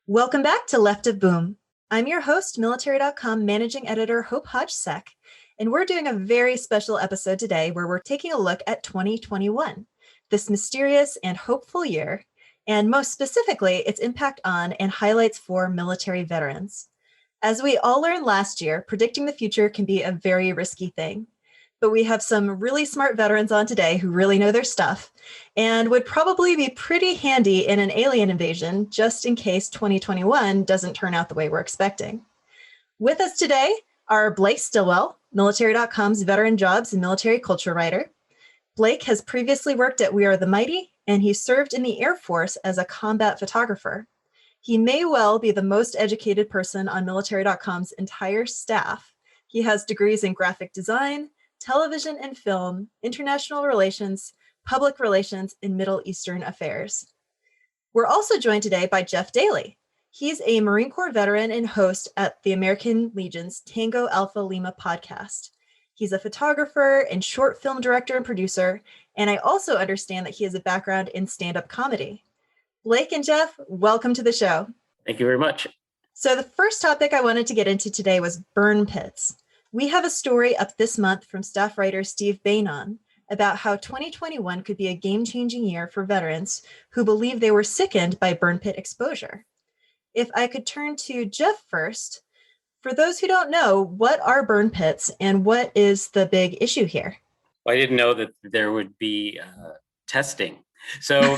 Welcome back to Left of Boom. I'm your host, Military.com managing editor Hope Hodge Seck, and we're doing a very special episode today where we're taking a look at 2021, this mysterious and hopeful year, and most specifically, its impact on and highlights for military veterans. As we all learned last year, predicting the future can be a very risky thing. But we have some really smart veterans on today who really know their stuff and would probably be pretty handy in an alien invasion just in case 2021 doesn't turn out the way we're expecting. With us today are Blake Stilwell, Military.com's veteran jobs and military culture writer. Blake has previously worked at We Are the Mighty, and he served in the Air Force as a combat photographer. He may well be the most educated person on Military.com's entire staff. He has degrees in graphic design, television and film, international relations, public relations, and Middle Eastern affairs. We're also joined today by Jeff Daly. He's a Marine Corps veteran and host at the American Legion's Tango Alpha Lima podcast. He's a photographer and short film director and producer, and I also understand that he has a background in stand-up comedy. Blake and Jeff, welcome to the show. Thank you very much. So the first topic I wanted to get into today was burn pits. We have a story up this month from staff writer Steve Bainon about how 2021 could be a game-changing year for veterans who believe they were sickened by burn pit exposure. If I could turn to Jeff first, for those who don't know, what are burn pits and what is the big issue here? Well, I didn't know that there would be testing. So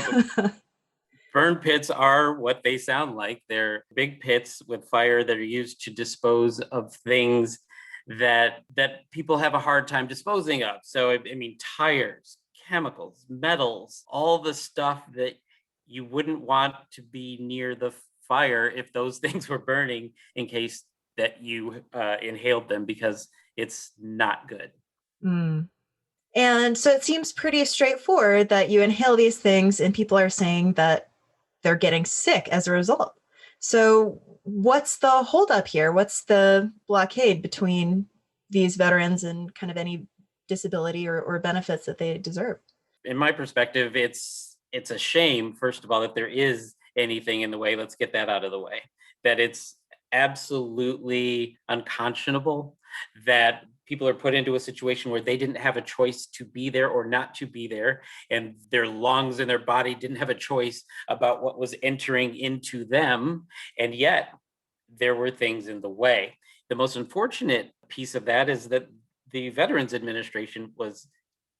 burn pits are what they sound like. They're big pits with fire that are used to dispose of things that people have a hard time disposing of. So, I mean, tires, chemicals, metals, all the stuff that you wouldn't want to be near the fire if those things were burning in case that you inhaled them, because it's not good. And so it seems pretty straightforward that you inhale these things and people are saying that they're getting sick as a result. So what's the holdup here? What's the blockade between these veterans and kind of any disability or benefits that they deserve? In my perspective, it's a shame, first of all, that there is anything in the way. Let's get that out of the way. That it's absolutely unconscionable that people are put into a situation where they didn't have a choice to be there or not to be there, and their lungs and their body didn't have a choice about what was entering into them, and yet there were things in the way. The most unfortunate piece of that is that the Veterans Administration was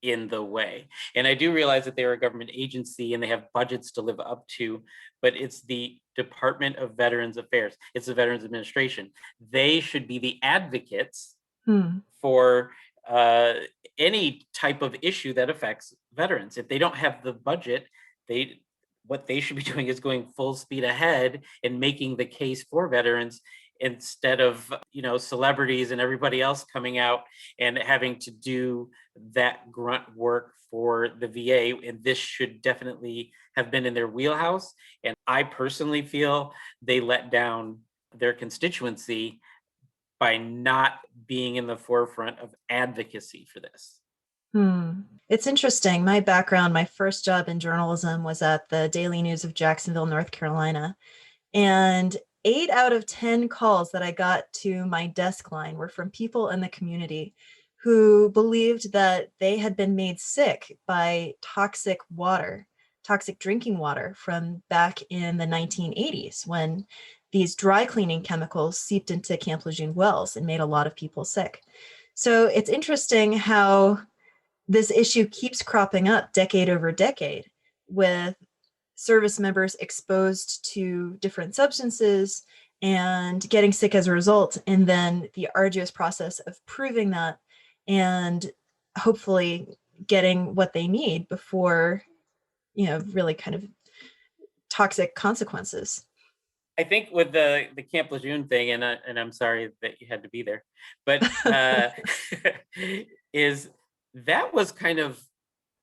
in the way. And I do realize that they're a government agency and they have budgets to live up to, but it's the Department of Veterans Affairs. It's the Veterans Administration. They should be the advocates for any type of issue that affects veterans. If they don't have the budget, what they should be doing is going full speed ahead and making the case for veterans, instead of celebrities and everybody else coming out and having to do that grunt work for the VA. And this should definitely have been in their wheelhouse. And I personally feel they let down their constituency by not being in the forefront of advocacy for this. It's interesting. My background, my first job in journalism was at the Daily News of Jacksonville, North Carolina. And 8 out of 10 calls that I got to my desk line were from people in the community who believed that they had been made sick by toxic drinking water from back in the 1980s, when these dry cleaning chemicals seeped into Camp Lejeune wells and made a lot of people sick. So it's interesting how this issue keeps cropping up decade over decade, with service members exposed to different substances and getting sick as a result, and then the arduous process of proving that and hopefully getting what they need before, really kind of toxic consequences. I think with the Camp Lejeune thing, and I'm sorry that you had to be there, but is that was kind of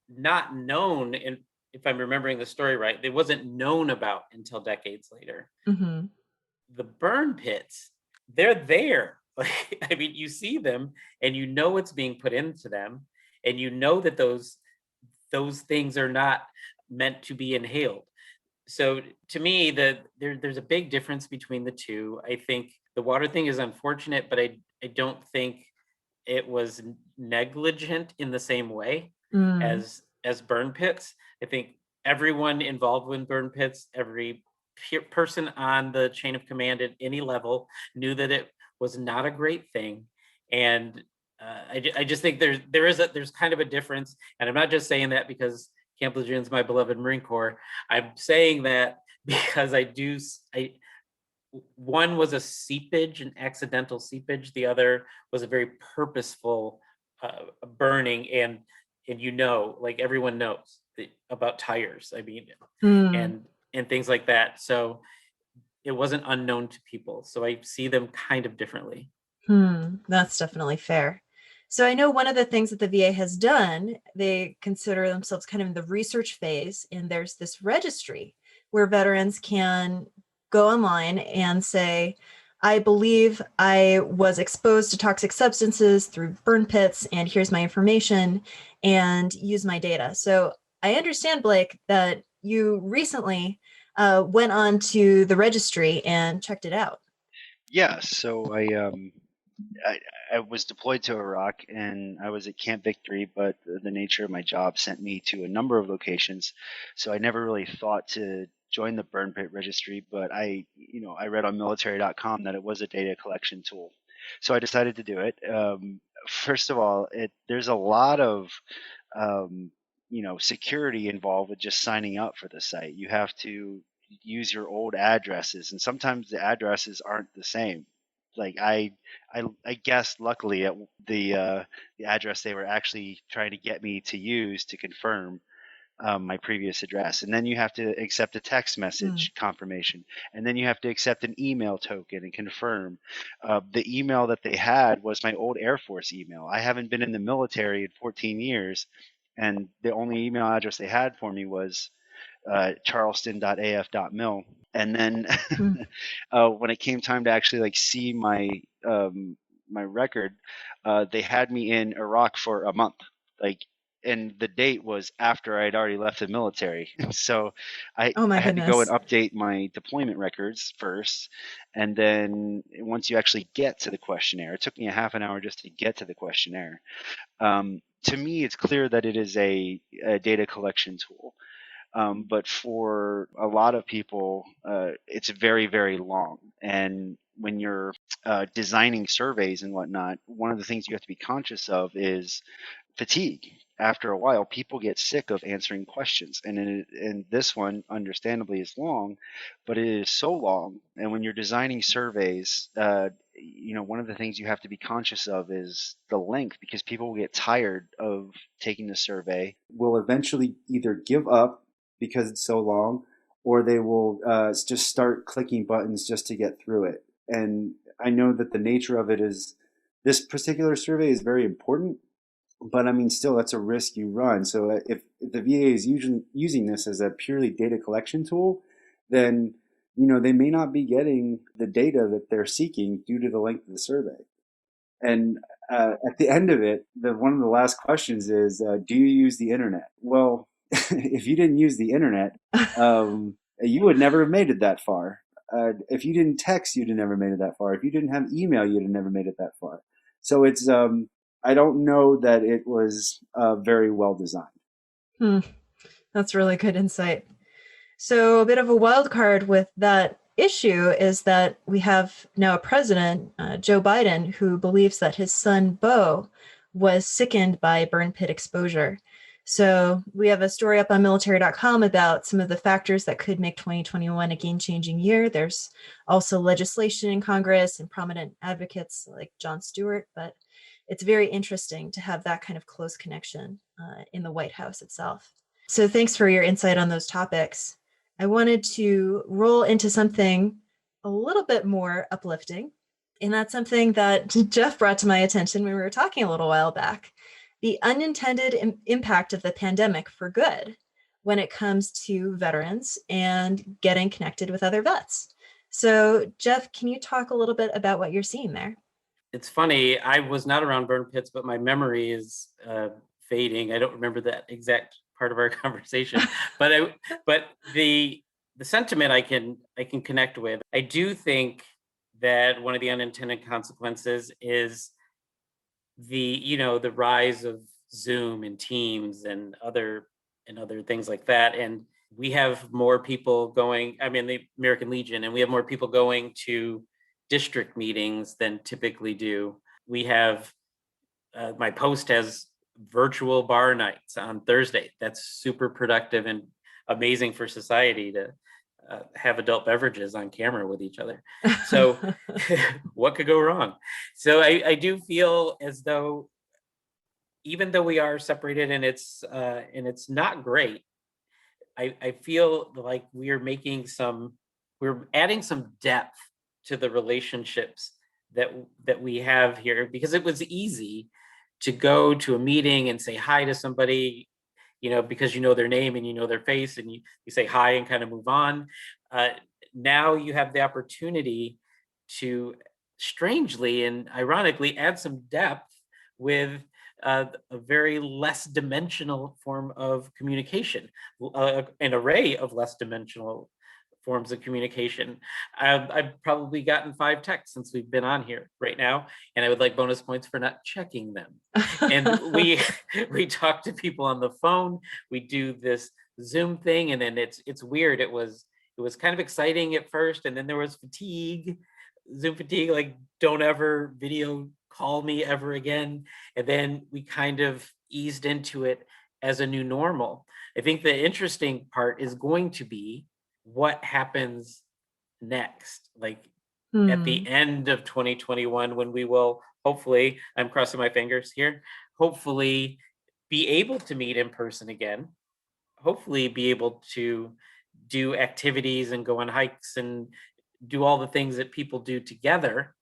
not known, and if I'm remembering the story right, it wasn't known about until decades later. The burn pits, they're there. Like, I mean, you see them and you know what's being put into them, and you know that those things are not meant to be inhaled. So to me, there's a big difference between the two. I think the water thing is unfortunate, but I don't think it was negligent in the same way Mm, as burn pits. I think everyone involved with burn pits, every person on the chain of command at any level knew that it was not a great thing. And I just think there's kind of a difference. And I'm not just saying that because Camp Legion's my beloved Marine Corps. I'm saying that because I one was a seepage, an accidental seepage. The other was a very purposeful burning, and like everyone knows about tires. I mean, mm, and things like that. So it wasn't unknown to people. So I see them kind of differently. that's definitely fair. So I know one of the things that the VA has done, they consider themselves kind of in the research phase, and there's this registry where veterans can go online and say, I believe I was exposed to toxic substances through burn pits, and here's my information, and use my data. So I understand, Blake, that you recently went on to the registry and checked it out. Yeah, so I I was deployed to Iraq and I was at Camp Victory, but the nature of my job sent me to a number of locations, so I never really thought to join the burn pit registry. But I read on Military.com that it was a data collection tool, so I decided to do it. First of all, there's a lot of security involved with just signing up for the site. You have to use your old addresses, and sometimes the addresses aren't the same. Like I guessed luckily at the address they were actually trying to get me to use to confirm my previous address. And then you have to accept a text Hmm. message confirmation, and then you have to accept an email token and confirm. The email that they had was my old Air Force email. I haven't been in the military in 14 years, and the only email address they had for me was charleston.af.mil. And then Hmm. when it came time to actually like see my record, they had me in Iraq for a month. Like, and the date was after I had already left the military. So Oh my I had to go and goodness. update my deployment records first. And then once you actually get to the questionnaire, it took me a half an hour just to get to the questionnaire. To me, it's clear that it is a data collection tool. But for a lot of people, it's very, very long. And when you're designing surveys and whatnot, one of the things you have to be conscious of is fatigue. After a while, people get sick of answering questions, and this one, understandably, is long, but it is so long. And when you're designing surveys, one of the things you have to be conscious of is the length, because people will get tired of taking the survey, will eventually either give up because it's so long, or they will just start clicking buttons just to get through it. And I know that the nature of it is this particular survey is very important, but I mean, still, that's a risk you run. So if the VA is using this as a purely data collection tool, then they may not be getting the data that they're seeking due to the length of the survey. And at the end of it, one of the last questions is, do you use the internet? Well, if you didn't use the internet, you would never have made it that far. If you didn't text, you'd have never made it that far. If you didn't have email, you'd have never made it that far. So I don't know that it was very well designed. Hmm, that's really good insight. So, a bit of a wild card with that issue is that we have now a president, Joe Biden, who believes that his son, Beau, was sickened by burn pit exposure. So, we have a story up on military.com about some of the factors that could make 2021 a game changing year. There's also legislation in Congress and prominent advocates like Jon Stewart, but it's very interesting to have that kind of close connection in the White House itself. So, thanks for your insight on those topics. I wanted to roll into something a little bit more uplifting. And that's something that Jeff brought to my attention when we were talking a little while back, the unintended impact of the pandemic for good when it comes to veterans and getting connected with other vets. So, Jeff, can you talk a little bit about what you're seeing there? It's funny. I was not around burn pits, but my memory is fading. I don't remember that exact part of our conversation. But the the sentiment I can connect with. I do think that one of the unintended consequences is the rise of Zoom and Teams and other things like that. And we have more people going, I mean, the American Legion, and we have more people going to district meetings than typically do. We have, my post has virtual bar nights on Thursday. That's super productive and amazing for society to have adult beverages on camera with each other. So what could go wrong? So I do feel as though, even though we are separated and it's not great, I feel like we're adding some depth to the relationships that we have here, because it was easy to go to a meeting and say hi to somebody, because you know their name and you know their face, and you say hi and kind of move on. Now you have the opportunity to, strangely and ironically, add some depth with a very less dimensional form of communication, an array of less dimensional forms of communication. I've probably gotten 5 texts since we've been on here right now, and I would like bonus points for not checking them. And we talk to people on the phone. We do this Zoom thing, and then it's weird. It was kind of exciting at first, and then there was Zoom fatigue, like, don't ever video call me ever again. And then we kind of eased into it as a new normal. I think the interesting part is going to be what happens next, like at the end of 2021, when we will hopefully, I'm crossing my fingers here, hopefully be able to meet in person again, hopefully be able to do activities and go on hikes and do all the things that people do together.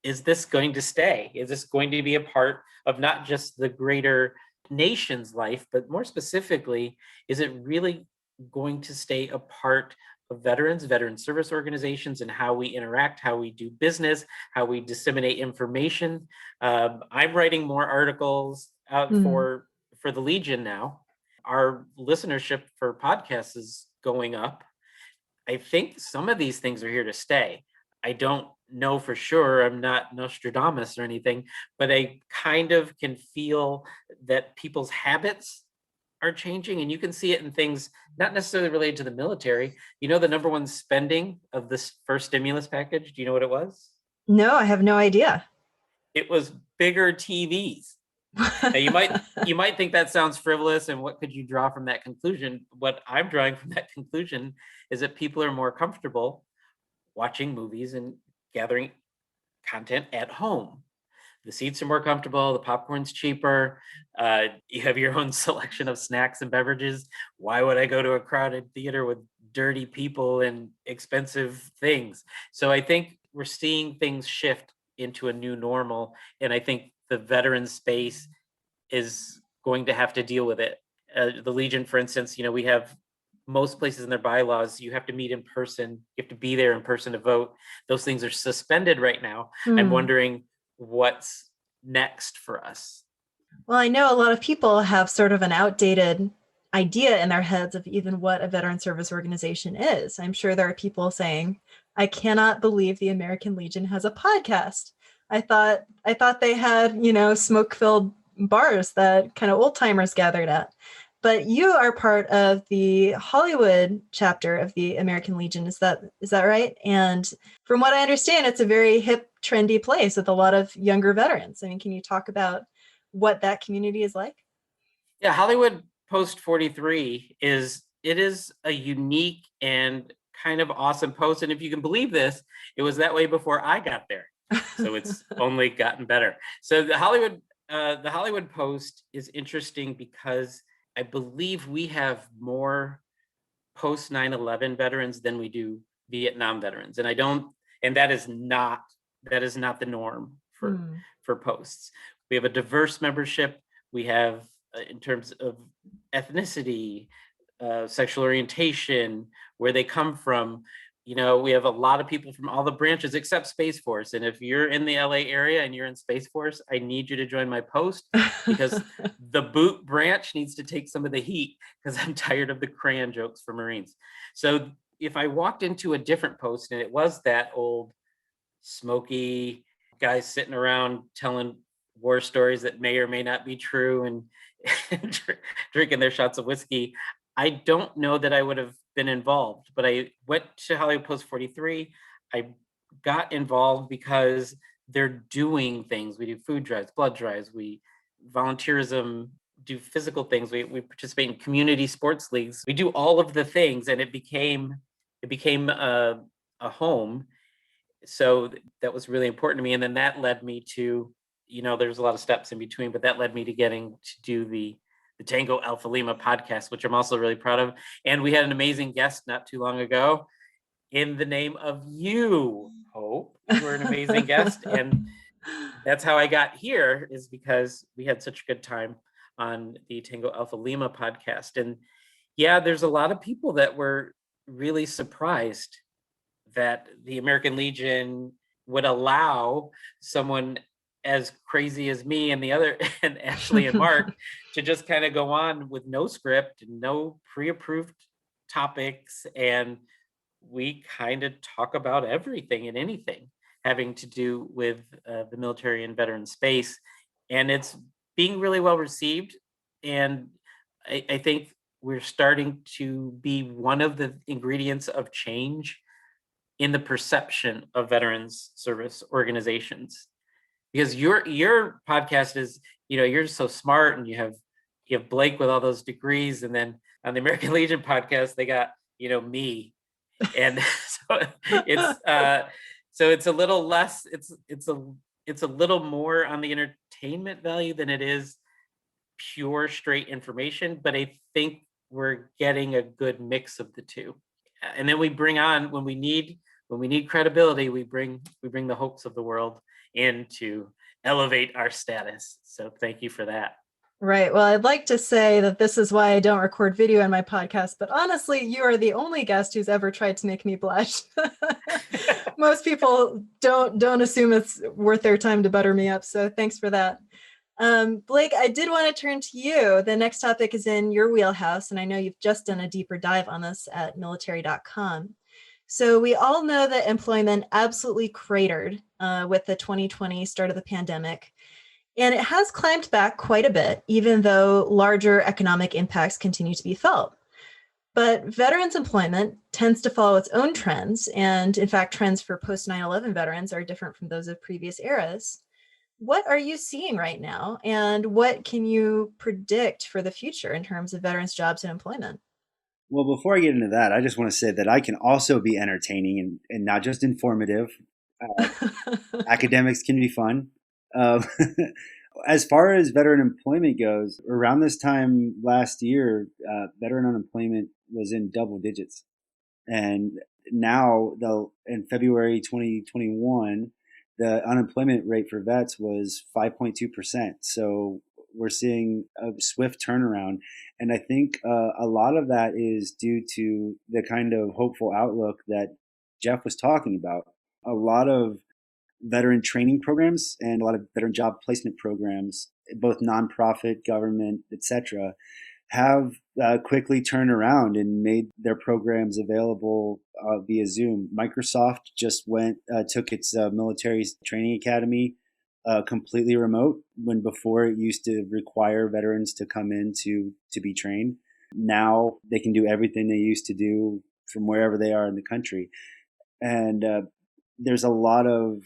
Is this going to stay? Is this going to be a part of not just the greater nation's life, but more specifically, is it really going to stay a part of veteran service organizations, and how we interact, how we do business, how we disseminate information? I'm writing more articles out for the Legion now. Our listenership for podcasts is going up. I think some of these things are here to stay. I don't know for sure. I'm not Nostradamus or anything, but I kind of can feel that people's habits are changing, and you can see it in things not necessarily related to the military. The number one spending of this first stimulus package, do you know what it was? No, I have no idea. It was bigger TVs. Now you might think that sounds frivolous, and what could you draw from that conclusion? What I'm drawing from that conclusion is that people are more comfortable watching movies and gathering content at home. The seats are more comfortable, the popcorn's cheaper, you have your own selection of snacks and beverages. Why would I go to a crowded theater with dirty people and expensive things? So I think we're seeing things shift into a new normal, and I think the veteran space is going to have to deal with it. The Legion, for instance, we have most places in their bylaws, you have to meet in person, you have to be there in person to vote. Those things are suspended right now. I'm wondering what's next for us. Well, I know a lot of people have sort of an outdated idea in their heads of even what a veteran service organization is. I'm sure there are people saying, I cannot believe the American Legion has a podcast. I thought they had, smoke-filled bars that kind of old timers gathered at. But you are part of the Hollywood chapter of the American Legion. Is that right? And from what I understand, it's a very hip, trendy place with a lot of younger veterans. I mean, can you talk about what that community is like? Yeah, Hollywood Post 43 is a unique and kind of awesome post. And if you can believe this, it was that way before I got there. So it's only gotten better. So the Hollywood Post is interesting because I believe we have more post 9/11 veterans than we do Vietnam veterans. And that is not the norm for posts. We have a diverse membership. We have, in terms of ethnicity, sexual orientation, where they come from. We have a lot of people from all the branches except Space Force. And if you're in the LA area and you're in Space Force, I need you to join my post, because the boot branch needs to take some of the heat, because I'm tired of the crayon jokes for Marines. So if I walked into a different post and it was that old smoky guys sitting around telling war stories that may or may not be true and drinking their shots of whiskey, I don't know that I would have been involved. But I went to Hollywood Post 43. I got involved because they're doing things. We do food drives, blood drives, we volunteerism, do physical things. We participate in community sports leagues. We do all of the things, and it became a home. So that was really important to me. And then that led me to, there's a lot of steps in between, but that led me to getting to do the Tango Alpha Lima podcast, which I'm also really proud of. And we had an amazing guest not too long ago in the name of you, Hope. You were an amazing guest. And that's how I got here, is because we had such a good time on the Tango Alpha Lima podcast. And yeah, there's a lot of people that were really surprised that the American Legion would allow someone as crazy as me and the other and Ashley and Mark to just kind of go on with no script and no pre-approved topics, and we kind of talk about everything and anything having to do with the military and veteran space, and it's being really well received. And I think we're starting to be one of the ingredients of change in the perception of veterans service organizations, because your podcast is, you're so smart, and you have Blake with all those degrees, and then on the American Legion podcast they got me, and so it's a little less, it's a little more on the entertainment value than it is pure straight information, but I think we're getting a good mix of the two. And then we bring on, when we need credibility, we bring the Hopes of the world in to elevate our status. So thank you for that. Right. Well, I'd like to say that this is why I don't record video in my podcast, but honestly, you are the only guest who's ever tried to make me blush. Most people don't assume it's worth their time to butter me up. So thanks for that. Blake, I did want to turn to you. The next topic is in your wheelhouse, and I know you've just done a deeper dive on this at Military.com. So we all know that employment absolutely cratered with the 2020 start of the pandemic. And it has climbed back quite a bit, even though larger economic impacts continue to be felt. But veterans employment tends to follow its own trends. And in fact, trends for post 9/11 veterans are different from those of previous eras. What are you seeing right now? And what can you predict for the future in terms of veterans jobs and employment? Well, before I get into that, I just want to say that I can also be entertaining and not just informative. Academics can be fun. As far as veteran employment goes, around this time last year, veteran unemployment was in double digits. And now, though, in February 2021, the unemployment rate for vets was 5.2%. So we're seeing a swift turnaround. And I think a lot of that is due to the kind of hopeful outlook that Jeff was talking about. A lot of veteran training programs and a lot of veteran job placement programs, both nonprofit, government, etc., have quickly turned around and made their programs available via Zoom. Microsoft just took its military training academy completely remote, when before it used to require veterans to come in to be trained. Now they can do everything they used to do from wherever they are in the country. And there's a lot of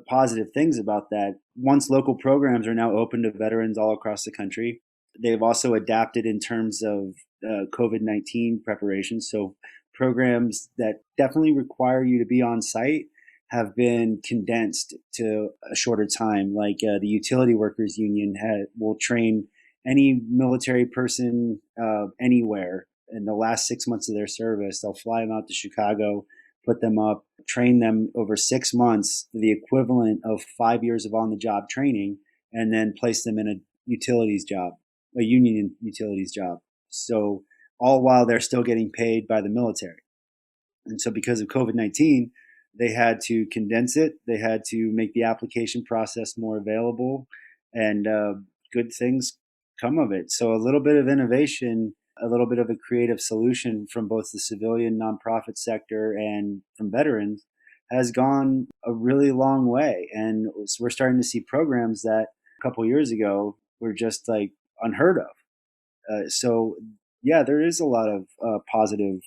positive things about that. Once local programs are now open to veterans all across the country, they've also adapted in terms of COVID-19 preparations. So programs that definitely require you to be on site have been condensed to a shorter time. Like the Utility Workers Union will train any military person anywhere in the last 6 months of their service. They'll fly them out to Chicago, put them up, train them over 6 months, the equivalent of 5 years of on-the-job training, and then place them in a utilities job, a union utilities job. So all while they're still getting paid by the military. And so because of COVID-19, they had to condense it. They had to make the application process more available, and good things come of it. So a little bit of innovation a little bit of a creative solution from both the civilian nonprofit sector and from veterans has gone a really long way. And we're starting to see programs that a couple years ago were just like unheard of. So yeah, there is a lot of positive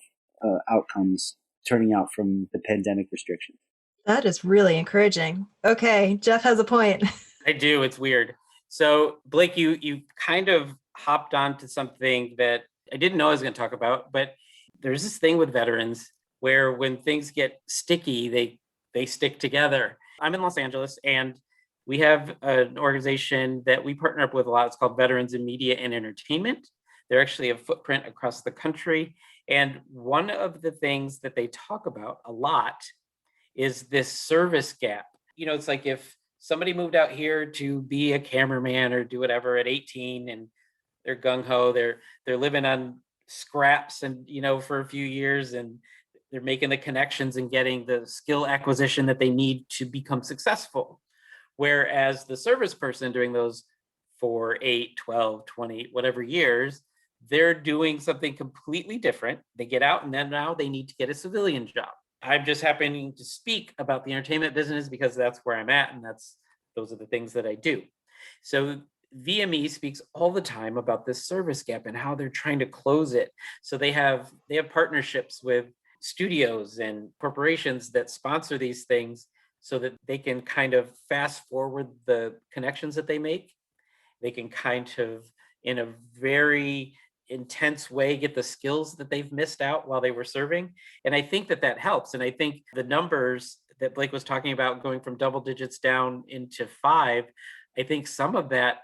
outcomes turning out from the pandemic restrictions. That is really encouraging. Okay, Jeff has a point. I do. It's weird. So Blake, you kind of hopped onto something that I didn't know I was going to talk about, but there's this thing with veterans where when things get sticky, they stick together. I'm in Los Angeles, and we have an organization that we partner up with a lot. It's called Veterans in Media and Entertainment. They're actually a footprint across the country. And one of the things that they talk about a lot is this service gap. It's like if somebody moved out here to be a cameraman or do whatever at 18 and they're gung-ho, they're living on scraps and for a few years, and they're making the connections and getting the skill acquisition that they need to become successful. Whereas the service person doing those for 8, 12, 20, whatever years, they're doing something completely different. They get out and then now they need to get a civilian job. I'm just happening to speak about the entertainment business because that's where I'm at, and those are the things that I do. So VME speaks all the time about this service gap and how they're trying to close it. So they have partnerships with studios and corporations that sponsor these things so that they can kind of fast forward the connections that they make. They can kind of, in a very intense way, get the skills that they've missed out while they were serving. And I think that helps. And I think the numbers that Blake was talking about going from double digits down into 5, I think some of that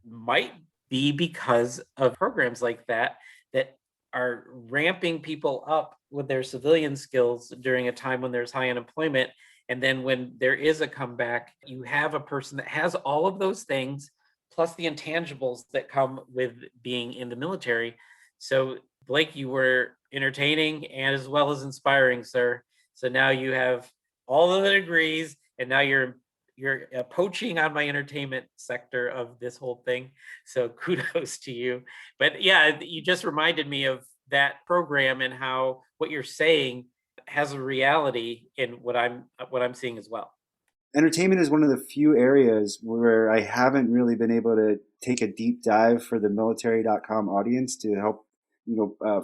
might be because of programs like that are ramping people up with their civilian skills during a time when there's high unemployment. And then when there is a comeback, you have a person that has all of those things, plus the intangibles that come with being in the military. So Blake, you were entertaining and as well as inspiring, sir. So now you have all of the degrees, and now you're poaching on my entertainment sector of this whole thing. So kudos to you. But yeah, you just reminded me of that program and how what you're saying has a reality in what I'm seeing as well. Entertainment is one of the few areas where I haven't really been able to take a deep dive for the Military.com audience to help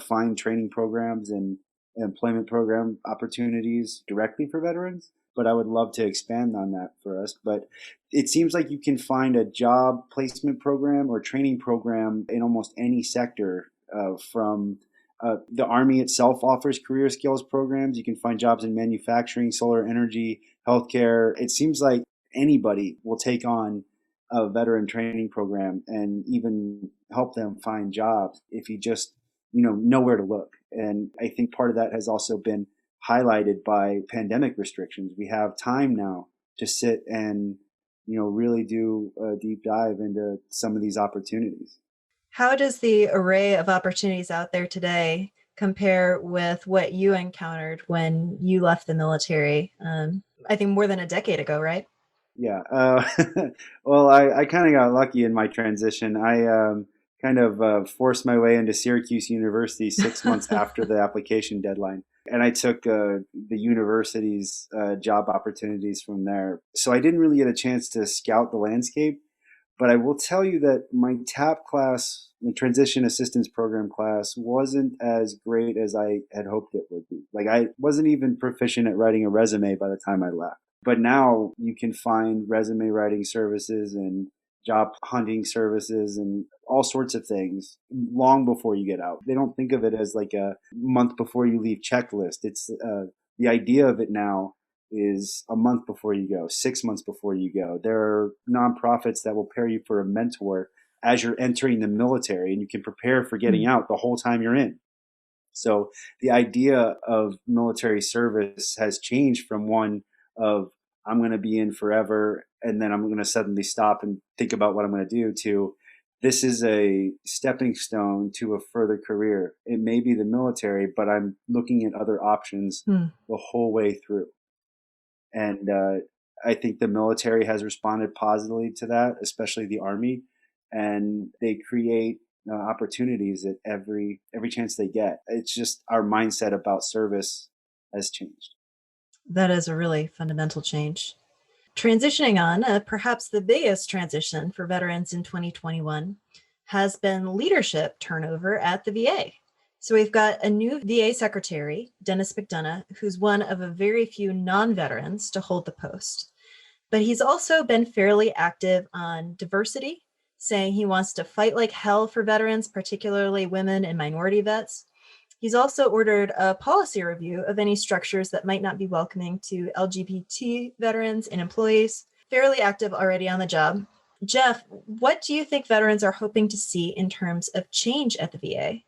find training programs and employment program opportunities directly for veterans. But I would love to expand on that for us. But it seems like you can find a job placement program or training program in almost any sector. From the Army itself offers career skills programs. You can find jobs in manufacturing, solar energy, healthcare. It seems like anybody will take on a veteran training program and even help them find jobs if you just know where to look. And I think part of that has also been highlighted by pandemic restrictions. We have time now to sit and really do a deep dive into some of these opportunities. How does the array of opportunities out there today compare with what you encountered when you left the military? I think more than a decade ago, right? Yeah. Well, I kind of got lucky in my transition. I kind of forced my way into Syracuse University 6 months after the application deadline. And I took the university's job opportunities from there. So I didn't really get a chance to scout the landscape. But I will tell you that my TAP class, the Transition Assistance Program class, wasn't as great as I had hoped it would be. Like, I wasn't even proficient at writing a resume by the time I left. But now you can find resume writing services and job hunting services and all sorts of things long before you get out. They don't think of it as like a month before you leave checklist. It's the idea of it now is a month before you go, 6 months before you go. There are nonprofits that will pair you for a mentor as you're entering the military, and you can prepare for getting out the whole time you're in. So the idea of military service has changed from one of I'm going to be in forever and then I'm going to suddenly stop and think about what I'm going to do to this is a stepping stone to a further career. It may be the military, but I'm looking at other options the whole way through. And I think the military has responded positively to that, especially the Army. And they create opportunities at every chance they get. It's just our mindset about service has changed. That is a really fundamental change. Transitioning on, perhaps the biggest transition for veterans in 2021 has been leadership turnover at the VA. So we've got a new VA secretary, Dennis McDonough, who's one of a very few non-veterans to hold the post. But he's also been fairly active on diversity, saying he wants to fight like hell for veterans, particularly women and minority vets. He's also ordered a policy review of any structures that might not be welcoming to LGBT veterans and employees. Fairly active already on the job. Jeff, what do you think veterans are hoping to see in terms of change at the VA?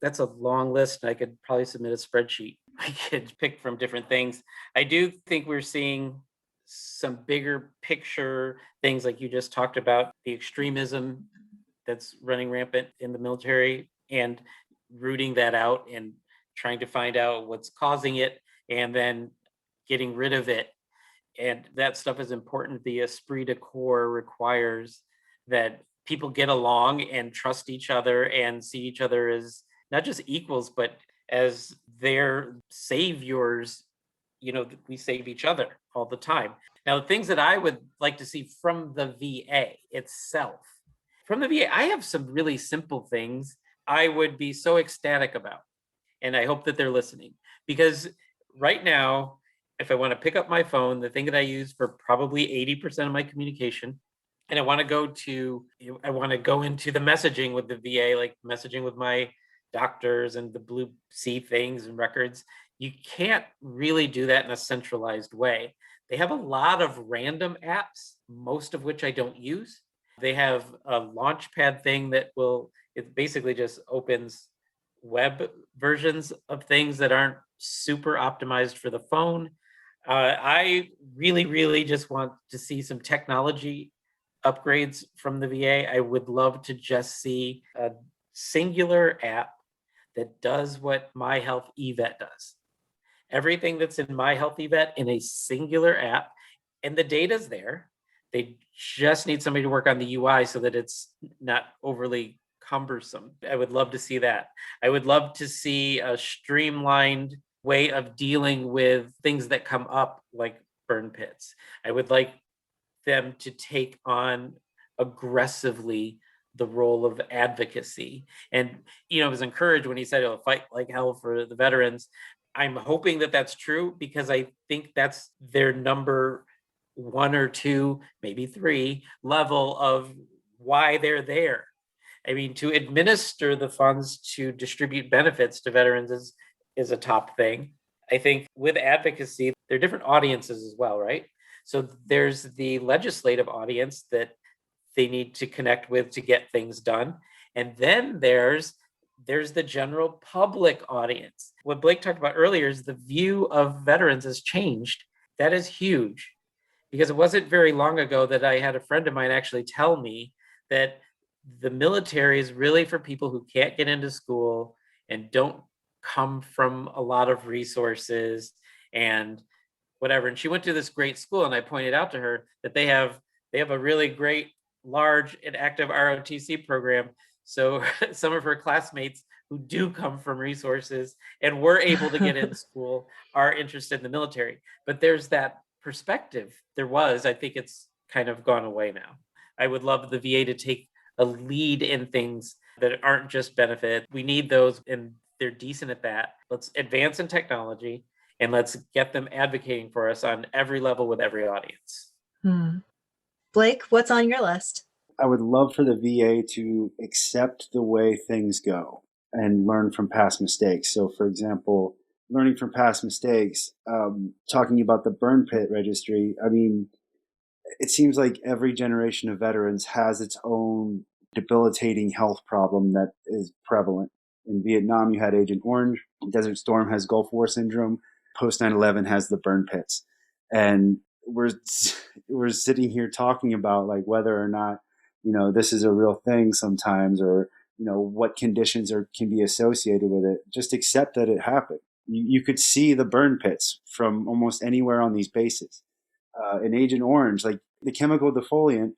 That's a long list. I could probably submit a spreadsheet. I could pick from different things. I do think we're seeing some bigger picture things like you just talked about, the extremism that's running rampant in the military, and rooting that out and trying to find out what's causing it and then getting rid of it. And that stuff is important. The esprit de corps requires that people get along and trust each other and see each other as not just equals, but as their saviors. We save each other all the time. Now, the things that I would like to see from the VA itself, from the VA, I have some really simple things I would be so ecstatic about. And I hope that they're listening, because right now, if I want to pick up my phone, the thing that I use for probably 80% of my communication, and I want to go into the messaging with the VA, like messaging with my doctors and the Blue Sea things and records, you can't really do that in a centralized way. They have a lot of random apps, most of which I don't use. They have a launchpad thing it basically just opens web versions of things that aren't super optimized for the phone. I really, really just want to see some technology upgrades from the VA. I would love to just see a singular app that does what My Health eVet does. Everything that's in My Health eVet in a singular app, and the data's there. They just need somebody to work on the UI so that it's not overly cumbersome. I would love to see that. I would love to see a streamlined way of dealing with things that come up like burn pits. I would like them to take on aggressively the role of advocacy. And, I was encouraged when he said he'll fight like hell for the veterans. I'm hoping that that's true, because I think that's their number 1 or 2, maybe 3 level of why they're there. I mean, to administer the funds to distribute benefits to veterans is a top thing. I think with advocacy, there are different audiences as well, right? So there's the legislative audience that they need to connect with to get things done. And then there's the general public audience. What Blake talked about earlier is the view of veterans has changed. That is huge, because it wasn't very long ago that I had a friend of mine actually tell me that the military is really for people who can't get into school and don't come from a lot of resources and whatever. And she went to this great school, and I pointed out to her that they have a really great, large and active ROTC program. So some of her classmates who do come from resources and were able to get in school are interested in the military. But there's that perspective. I think it's kind of gone away now. I would love the VA to take a lead in things that aren't just benefit. We need those, and they're decent at that. Let's advance in technology, and let's get them advocating for us on every level with every audience. Blake, what's on your list? I would love for the VA to accept the way things go and learn from past mistakes. So, for example, learning from past mistakes, talking about the burn pit registry, I mean, it seems like every generation of veterans has its own debilitating health problem that is prevalent. In Vietnam, you had Agent Orange. Desert Storm has Gulf War syndrome. Post 9/11 has the burn pits. And we're sitting here talking about like whether or not, this is a real thing sometimes, or, what conditions can be associated with it. Just accept that it happened. You could see the burn pits from almost anywhere on these bases. In Agent Orange, like the chemical defoliant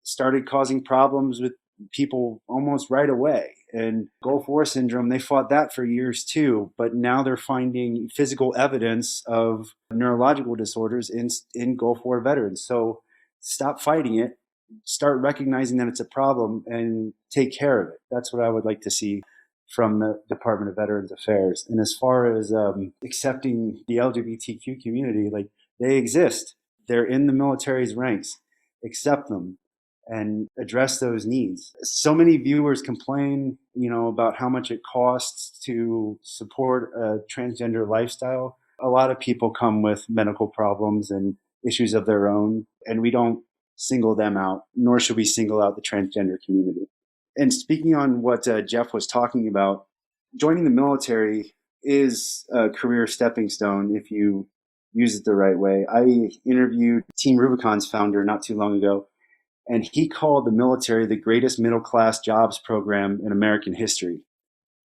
started causing problems with people almost right away. And Gulf War syndrome, they fought that for years too, but now they're finding physical evidence of neurological disorders in Gulf War veterans. So stop fighting it, start recognizing that it's a problem, and take care of it. That's what I would like to see from the Department of Veterans Affairs. And as far as accepting the LGBTQ community, like, they exist. They're in the military's ranks. Accept them and address those needs. So many viewers complain, about how much it costs to support a transgender lifestyle. A lot of people come with medical problems and issues of their own, and we don't single them out, nor should we single out the transgender community. And speaking on what Jeff was talking about, joining the military is a career stepping stone if you use it the right way. I interviewed Team Rubicon's founder not too long ago, and he called the military the greatest middle-class jobs program in American history.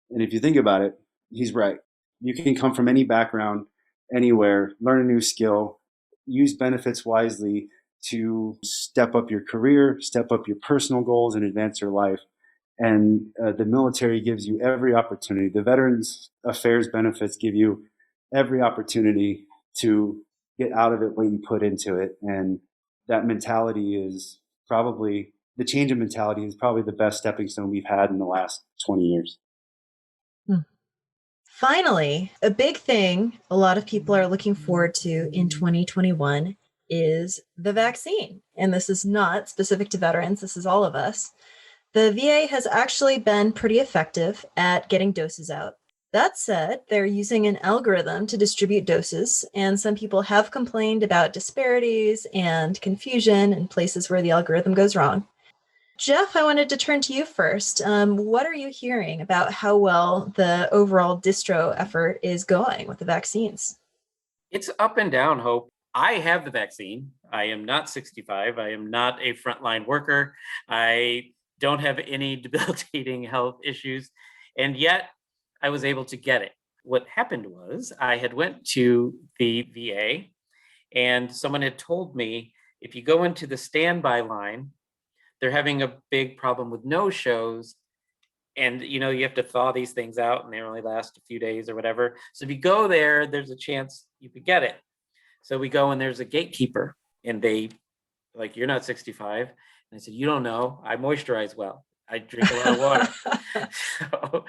And if you think about it, he's right. You can come from any background, anywhere, learn a new skill, use benefits wisely to step up your career, step up your personal goals, and advance your life. And the military gives you every opportunity. The Veterans Affairs benefits give you every opportunity to get out of it what you put into it. And that mentality is probably, the change in mentality is probably the best stepping stone we've had in the last 20 years. Finally, a big thing a lot of people are looking forward to in 2021 is the vaccine. And this is not specific to veterans, this is all of us. The VA has actually been pretty effective at getting doses out. That said, they're using an algorithm to distribute doses, and some people have complained about disparities and confusion in places where the algorithm goes wrong. Jeff, I wanted to turn to you first. What are you hearing about how well the overall distro effort is going with the vaccines? It's up and down, Hope. I have the vaccine. I am not 65. I am not a frontline worker. I don't have any debilitating health issues. And yet I was able to get it. What happened was I had went to the VA and someone had told me, if you go into the standby line, they're having a big problem with no-shows. And, you have to thaw these things out and they only last a few days or whatever. So if you go there, there's a chance you could get it. So we go and there's a gatekeeper and they like, you're not 65. And I said, you don't know, I moisturize well. I drink a lot of water. So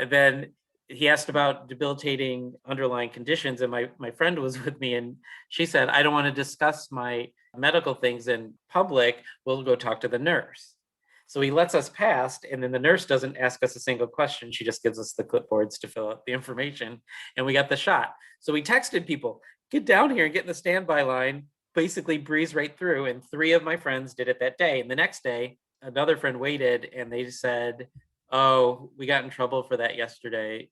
then he asked about debilitating underlying conditions. And my friend was with me and she said, I don't want to discuss my medical things in public. We'll go talk to the nurse. So he lets us past, and then the nurse doesn't ask us a single question. She just gives us the clipboards to fill out the information, and we got the shot. So we texted people, get down here and get in the standby line, basically breeze right through. And 3 of my friends did it that day. And the next day, another friend waited and they said, oh, we got in trouble for that yesterday.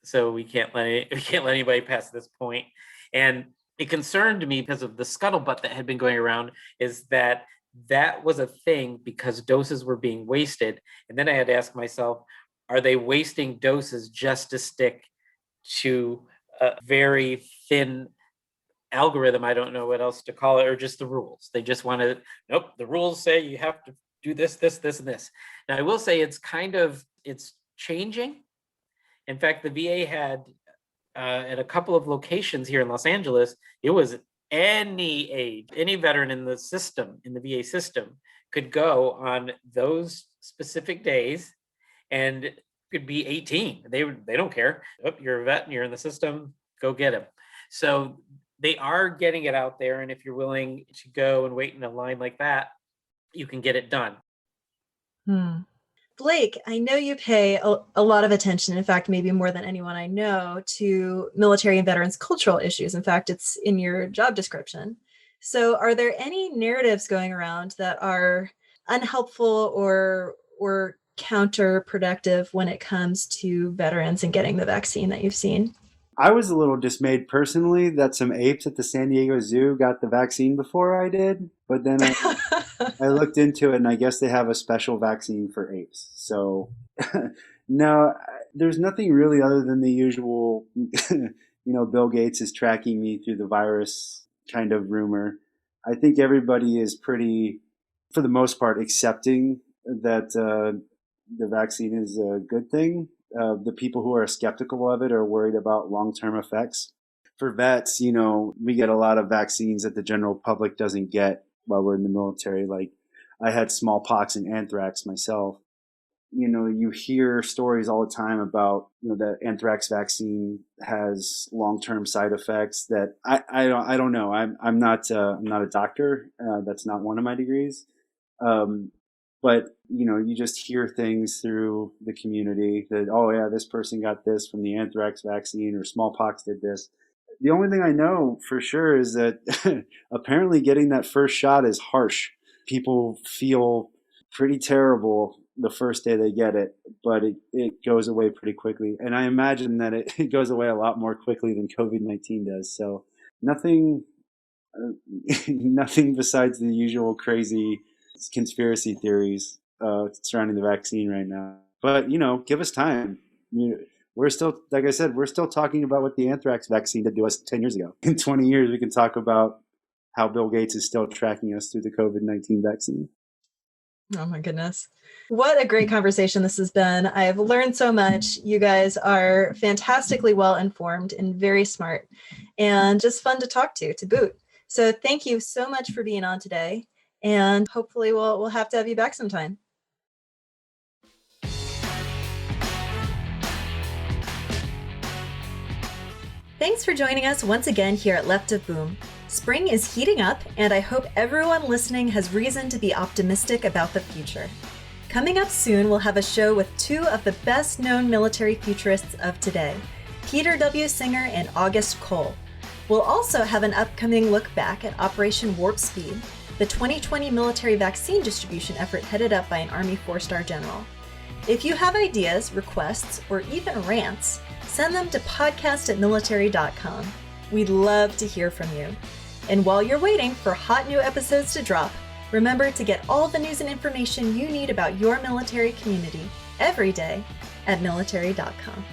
So we can't let anybody past this point. And it concerned me because of the scuttlebutt that had been going around, is that was a thing because doses were being wasted. And then I had to ask myself, are they wasting doses just to stick to a very thin algorithm? I don't know what else to call it, or just the rules. They just want to, nope, the rules say you have to do this, this, this, and this. Now I will say it's changing. In fact, the VA had at a couple of locations here in Los Angeles, it was any age, any veteran in the system, in the VA system, could go on those specific days and could be 18. They don't care. Oh, you're a vet and you're in the system, go get him. So they are getting it out there. And if you're willing to go and wait in a line like that, you can get it done. Blake, I know you pay a lot of attention, in fact, maybe more than anyone I know, to military and veterans' cultural issues. In fact, it's in your job description. So are there any narratives going around that are unhelpful or counterproductive when it comes to veterans and getting the vaccine that you've seen? I was a little dismayed personally that some apes at the San Diego Zoo got the vaccine before I did, but then I looked into it and I guess they have a special vaccine for apes. So no, there's nothing really other than the usual, Bill Gates is tracking me through the virus kind of rumor. I think everybody is pretty, for the most part, accepting that the vaccine is a good thing. The people who are skeptical of it are worried about long-term effects. For vets, we get a lot of vaccines that the general public doesn't get while we're in the military. Like I had smallpox and anthrax myself. You hear stories all the time about, the anthrax vaccine has long-term side effects that I don't know. I'm not a doctor. That's not one of my degrees. But, you just hear things through the community that, oh yeah, this person got this from the anthrax vaccine or smallpox did this. The only thing I know for sure is that apparently getting that first shot is harsh. People feel pretty terrible the first day they get it, but it goes away pretty quickly. And I imagine that it goes away a lot more quickly than COVID-19 does. So nothing besides the usual crazy conspiracy theories surrounding the vaccine right now. But, give us time. We're still, like I said, we're still talking about what the anthrax vaccine did to us 10 years ago. In 20 years, we can talk about how Bill Gates is still tracking us through the COVID-19 vaccine. Oh my goodness. What a great conversation this has been. I've learned so much. You guys are fantastically well informed and very smart and just fun to talk to boot. So thank you so much for being on today. And hopefully we'll have to have you back sometime. Thanks for joining us once again here at Left of Boom. Spring is heating up, and I hope everyone listening has reason to be optimistic about the future. Coming up soon, we'll have a show with two of the best-known military futurists of today, Peter W. Singer and August Cole. We'll also have an upcoming look back at Operation Warp Speed, the 2020 military vaccine distribution effort headed up by an Army 4-star general. If you have ideas, requests, or even rants, send them to podcast@military.com. We'd love to hear from you. And while you're waiting for hot new episodes to drop, remember to get all the news and information you need about your military community every day at Military.com.